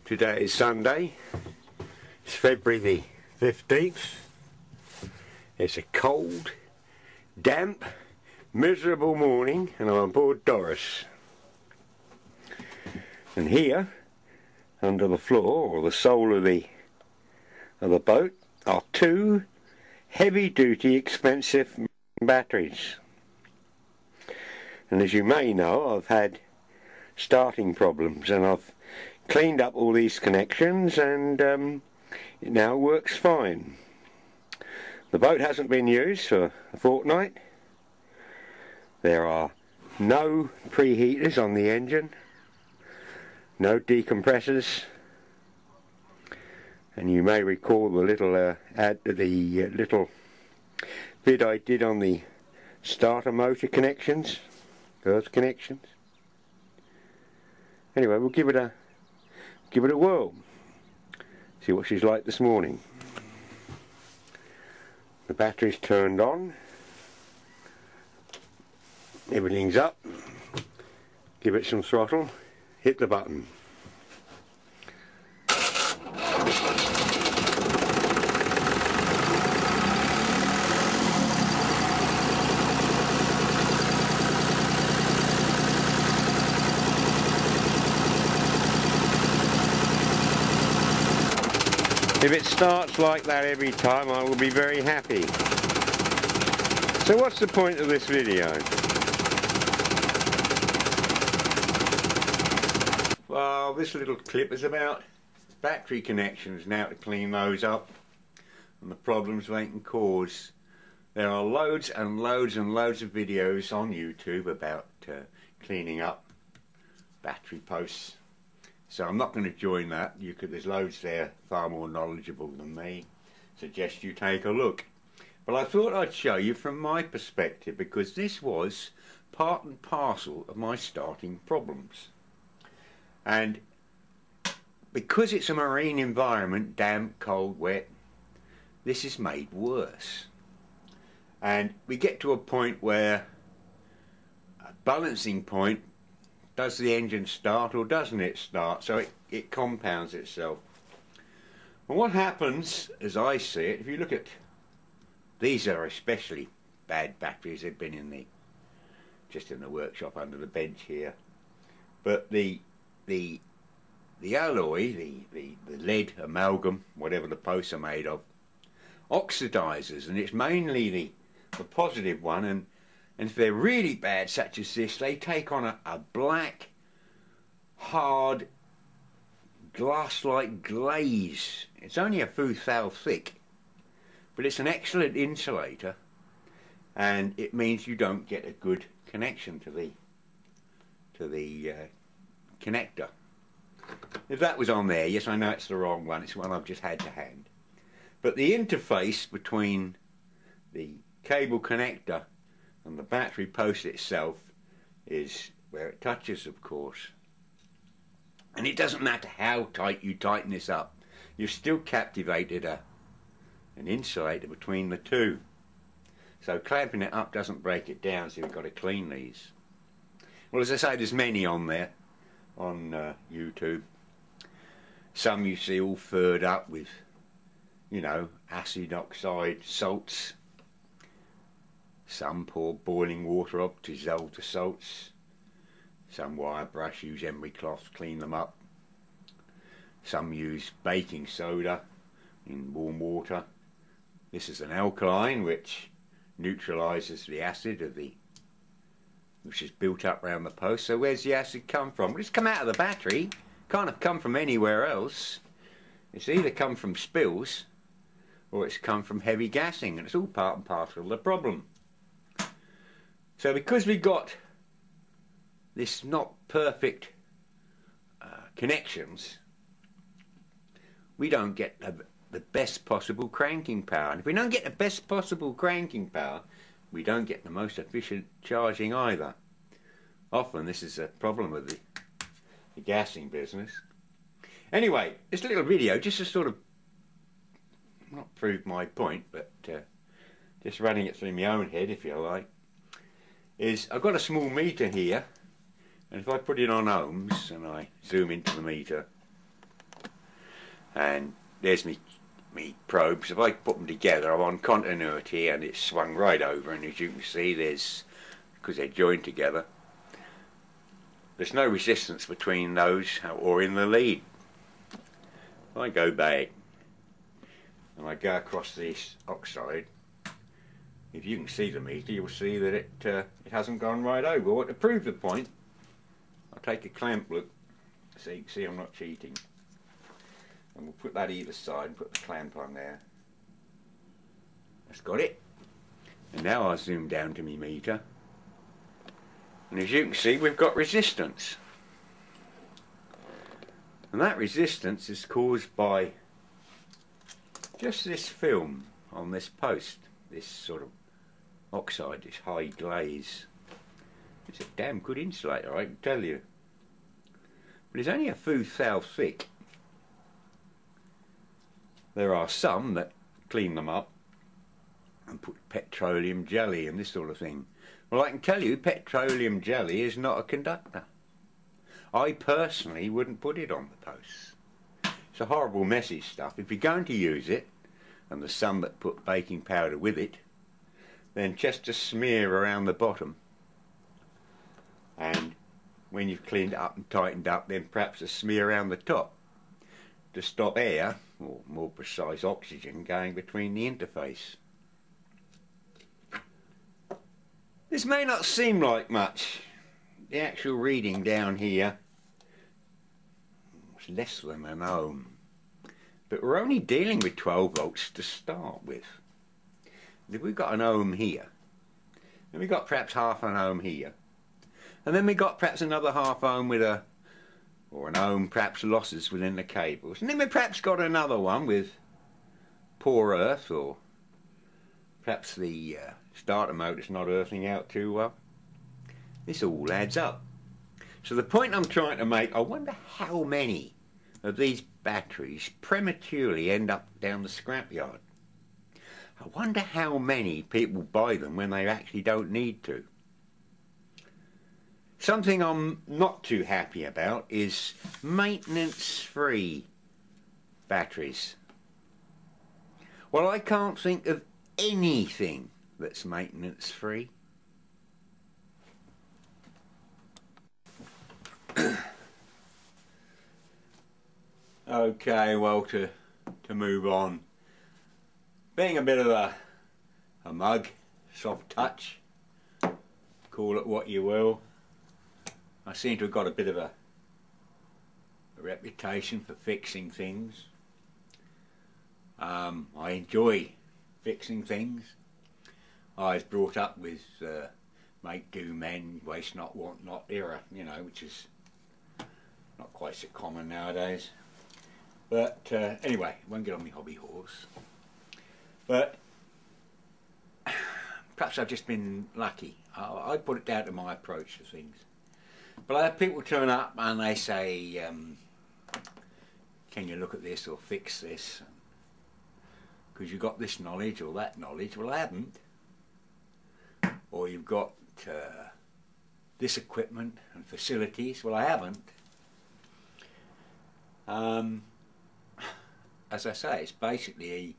Today is Sunday, it's February the 15th. It's a cold, damp, miserable morning and I'm on board Doris. And here, under the floor, or the sole of the boat, are two heavy-duty, expensive batteries. And as you may know, I've had starting problems and I've cleaned up all these connections and it now works fine. The boat hasn't been used for a fortnight. There are no preheaters on the engine, no decompressors, and you may recall the little little vid I did on the starter motor connections, earth connections. Anyway, we'll give it a whirl. See what she's like this morning. The battery's turned on. Everything's up. Give it some throttle. Hit the button. If it starts like that every time, I will be very happy. So what's the point of this video? Well, this little clip is about battery connections, now to clean those up and the problems they can cause. There are loads and loads and loads of videos on YouTube about cleaning up battery posts. So I'm not going to join that. There's loads there far more knowledgeable than me. Suggest you take a look. But I thought I'd show you from my perspective, because this was part and parcel of my starting problems. And because it's a marine environment, damp, cold, wet, this is made worse. And we get to a point where a balancing point, does the engine start or doesn't it start? So it compounds itself. And what happens, as I see it, if you look at these, are especially bad batteries. They've been just in the workshop under the bench here. But the alloy, the lead amalgam, whatever the posts are made of, oxidizes, and it's mainly the positive one. And if they're really bad, such as this, they take on a black, hard, glass-like glaze. It's only a few thou thick, but it's an excellent insulator, and it means you don't get a good connection to the connector. If that was on there, yes, I know it's the wrong one. It's one I've just had to hand. But the interface between the cable connector and the battery post itself is where it touches, of course. And it doesn't matter how tight you tighten this up, you've still captivated an insulator between the two. So clamping it up doesn't break it down, so you've got to clean these. Well, as I say, there's many on there, on YouTube. Some you see all furred up with, acid oxide salts. Some pour boiling water up to dissolve the salts. Some wire brush, use emery cloth to clean them up. Some use baking soda in warm water. This is an alkaline which neutralises the acid which is built up around the post. So where's the acid come from? Well, it's come out of the battery. Can't have come from anywhere else. It's either come from spills or it's come from heavy gassing, and it's all part and parcel of the problem. So because we got this not perfect connections, we don't get the best possible cranking power. And if we don't get the best possible cranking power, we don't get the most efficient charging either. Often this is a problem with the gassing business. Anyway, this little video, just to sort of, not prove my point, but just running it through my own head, if you like, is I've got a small meter here, and if I put it on ohms and I zoom into the meter, and there's me probes. If I put them together, I'm on continuity, and it's swung right over, and as you can see, there's, because they're joined together, there's no resistance between those or in the lead. If I go back and I go across this oxide, if you can see the meter, you'll see that it hasn't gone right over. Well, to prove the point, I'll take a clamp look so you can see I'm not cheating. And we'll put that either side and put the clamp on there. That's got it. And now I'll zoom down to my meter. And as you can see, we've got resistance. And that resistance is caused by just this film on this post, this sort of oxide, this high glaze. It's a damn good insulator, I can tell you. But it's only a few thou thick. There are some that clean them up and put petroleum jelly and this sort of thing. Well, I can tell you, petroleum jelly is not a conductor. I personally wouldn't put it on the posts. It's a horrible messy stuff. If you're going to use it, and there's some that put baking powder with it, then just a smear around the bottom. And when you've cleaned it up and tightened up, then perhaps a smear around the top to stop air, or more precise oxygen, going between the interface. This may not seem like much. The actual reading down here is less than an ohm. But we're only dealing with 12 volts to start with. If we've got an ohm here, then we've got perhaps half an ohm here, and then we've got perhaps another half ohm with or an ohm perhaps losses within the cables, and then we've perhaps got another one with poor earth, or perhaps the starter motor's not earthing out too well. This all adds up. So the point I'm trying to make, I wonder how many of these batteries prematurely end up down the scrapyard. I wonder how many people buy them when they actually don't need to. Something I'm not too happy about is maintenance-free batteries. Well, I can't think of anything that's maintenance-free. Okay, well, to move on. Being a bit of a mug, soft touch, call it what you will, I seem to have got a bit of a reputation for fixing things. I enjoy fixing things. I was brought up with make do men, waste not, want not era, you know, which is not quite so common nowadays. But anyway, won't get on my hobby horse. But perhaps I've just been lucky. I put it down to my approach to things. But I have people turn up and they say, can you look at this or fix this? Because you've got this knowledge or that knowledge. Well, I haven't. Or you've got this equipment and facilities. Well, I haven't. As I say, it's basically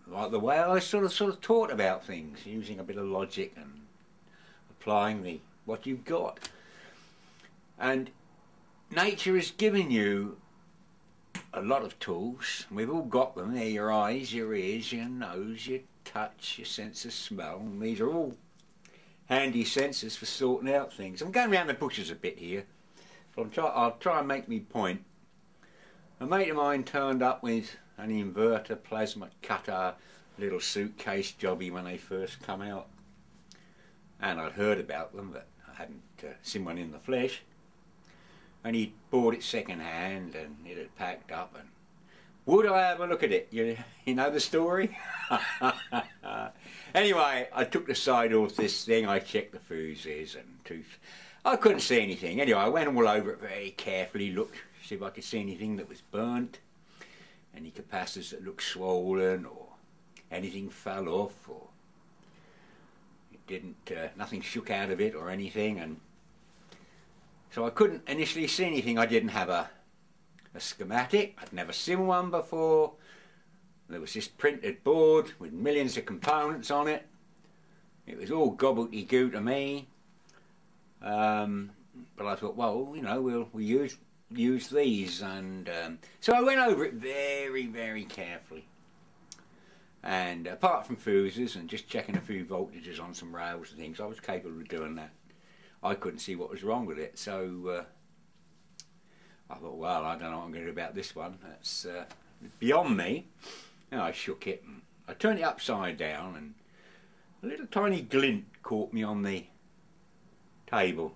like the way I sort of taught about things, using a bit of logic and applying what you've got. And nature has given you a lot of tools. We've all got them. They're your eyes, your ears, your nose, your touch, your sense of smell. And these are all handy sensors for sorting out things. I'm going around the bushes a bit here, but I'll try and make me point. A mate of mine turned up with an inverter, plasma cutter, little suitcase jobby when they first come out. And I'd heard about them, but I hadn't seen one in the flesh. And he bought it second hand, and it had packed up. And would I have a look at it? You know the story? Anyway, I took the side off this thing. I checked the fuses and tooth. I couldn't see anything. Anyway, I went all over it very carefully, looked, see if I could see anything that was burnt, any capacitors that looked swollen, or anything fell off, or it didn't, nothing shook out of it or anything. And so I couldn't initially see anything. I didn't have a a schematic. I'd never seen one before. There was this printed board with millions of components on it. It was all gobbledygook to me. But I thought, well, you know, we'll use these, and so I went over it very, very carefully. And apart from fuses and just checking a few voltages on some rails and things, I was capable of doing that. I couldn't see what was wrong with it, so I thought, well, I don't know what I'm going to do about this one. That's beyond me. And I shook it, and I turned it upside down, and a little tiny glint caught me on the table.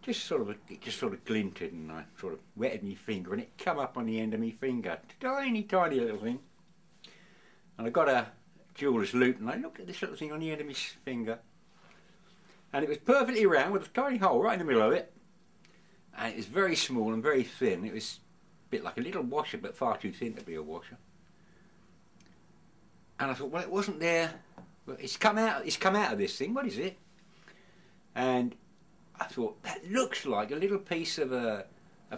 It just sort of glinted, and I sort of wetted my finger, and it come up on the end of my finger. Tiny, tiny little thing. And I got a jeweler's loupe, and I looked at this little thing on the end of my finger, and it was perfectly round with a tiny hole right in the middle of it, and it was very small and very thin. It was a bit like a little washer, but far too thin to be a washer. And I thought, well, it wasn't there. Well, it's come out of this thing. What is it? And I thought, that looks like a little piece of a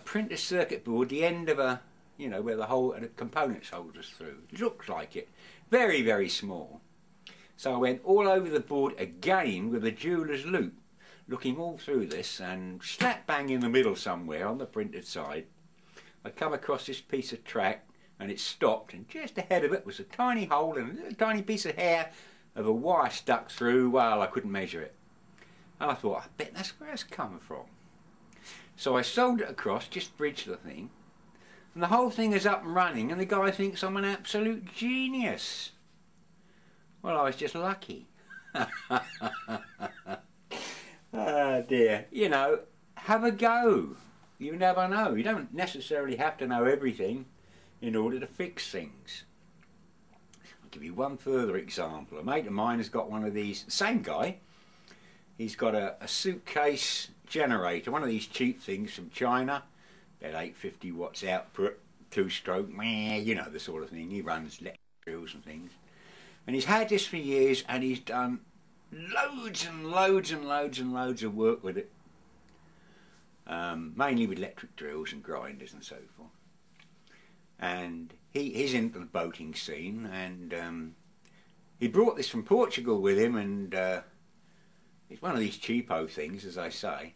printed circuit board, the end of a, you know, where the components hold us through. It looks like it. Very, very small. So I went all over the board again with a jeweler's loupe, looking all through this, and slap bang in the middle somewhere on the printed side, I come across this piece of track, and it stopped, and just ahead of it was a tiny hole and a little tiny piece of hair of a wire stuck through. Well, I couldn't measure it. And I thought, I bet that's where it's come from. So I sold it across, just bridged the thing, and the whole thing is up and running, and the guy thinks I'm an absolute genius. Well, I was just lucky. Oh dear. You know, have a go. You never know. You don't necessarily have to know everything in order to fix things. I'll give you one further example. A mate of mine has got one of these, same guy. He's got a suitcase generator, one of these cheap things from China, about 850 watts output, 2-stroke, you know, the sort of thing. He runs electric drills and things. And he's had this for years, and he's done loads and loads and loads and loads of work with it. Mainly with electric drills and grinders and so forth. And he's into the boating scene, and he brought this from Portugal with him, and it's one of these cheapo things, as I say,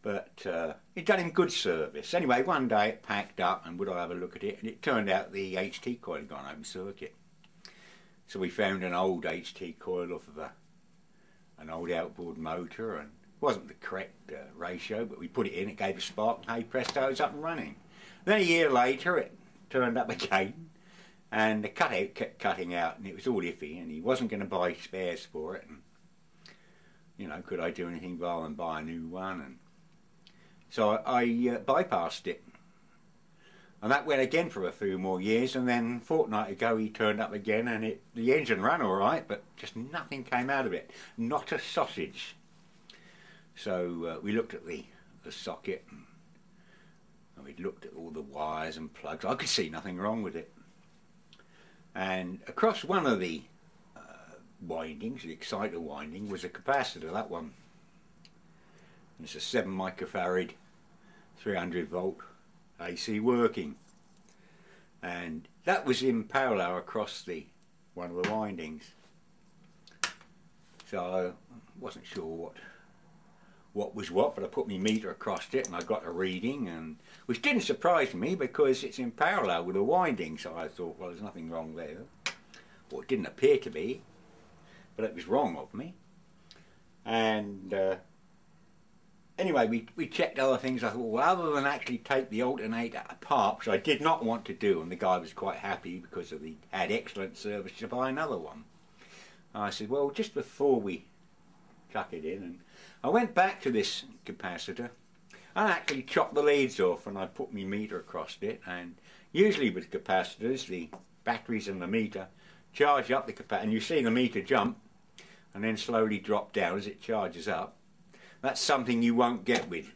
but it done him good service. Anyway, one day it packed up, and would I have a look at it, and it turned out the HT coil had gone open circuit. So we found an old HT coil off of an old outboard motor, and it wasn't the correct ratio, but we put it in, it gave a spark, and hey presto, it's up and running. Then a year later it turned up again, and the cutout kept cutting out, and it was all iffy, and he wasn't going to buy spares for it, and you know, could I do anything rather than buy a new one? And so I bypassed it, and that went again for a few more years, and then a fortnight ago he turned up again, and the engine ran all right, but just nothing came out of it, not a sausage. So we looked at the socket, and we'd looked at all the wires and plugs. I could see nothing wrong with it. And across one of the windings, the exciter winding, was a capacitor, that one. It's a 7 microfarad, 300 volt AC working. And that was in parallel across one of the windings. So I wasn't sure what was what, but I put my meter across it and I got a reading, and which didn't surprise me because it's in parallel with the winding, so I thought, well, there's nothing wrong there. Or it didn't appear to be, but it was wrong of me. And anyway, we checked other things. I thought, well, other than actually take the alternator apart, which I did not want to do, and the guy was quite happy because he had excellent service to buy another one. I said, well, just before we chuck it in, and I went back to this capacitor and actually chopped the leads off, and I put my meter across it. And usually with capacitors, the batteries and the meter charge up the capacitor, and you see the meter jump and then slowly drop down as it charges up. That's something you won't get with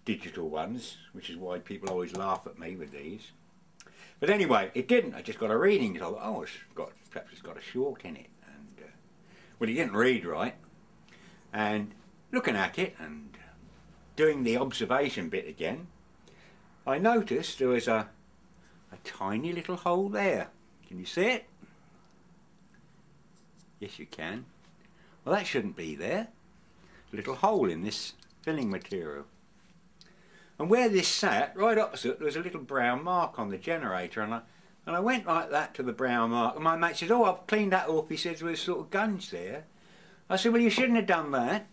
digital ones, which is why people always laugh at me with these. But anyway, it didn't. I just got a reading. So I thought, oh, perhaps it's got a short in it. And well, it didn't read right. And looking at it and doing the observation bit again, I noticed there was a tiny little hole there. Can you see it? Yes, you can. Well, that shouldn't be there. A little hole in this filling material. And where this sat, right opposite, there was a little brown mark on the generator, and I went like that to the brown mark, and my mate says, "Oh, I've cleaned that up." He says, "There's sort of gunge there." I said, "Well, you shouldn't have done that."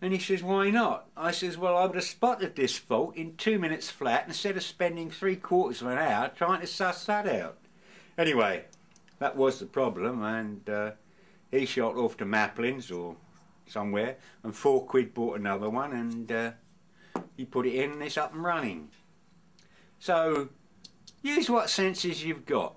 And he says, "Why not?" I says, "Well, I would have spotted this fault in 2 minutes flat instead of spending 3/4 of an hour trying to suss that out." Anyway, that was the problem, and he shot off to Maplin's or somewhere, and 4 quid bought another one, and he put it in and it's up and running. So use what senses you've got.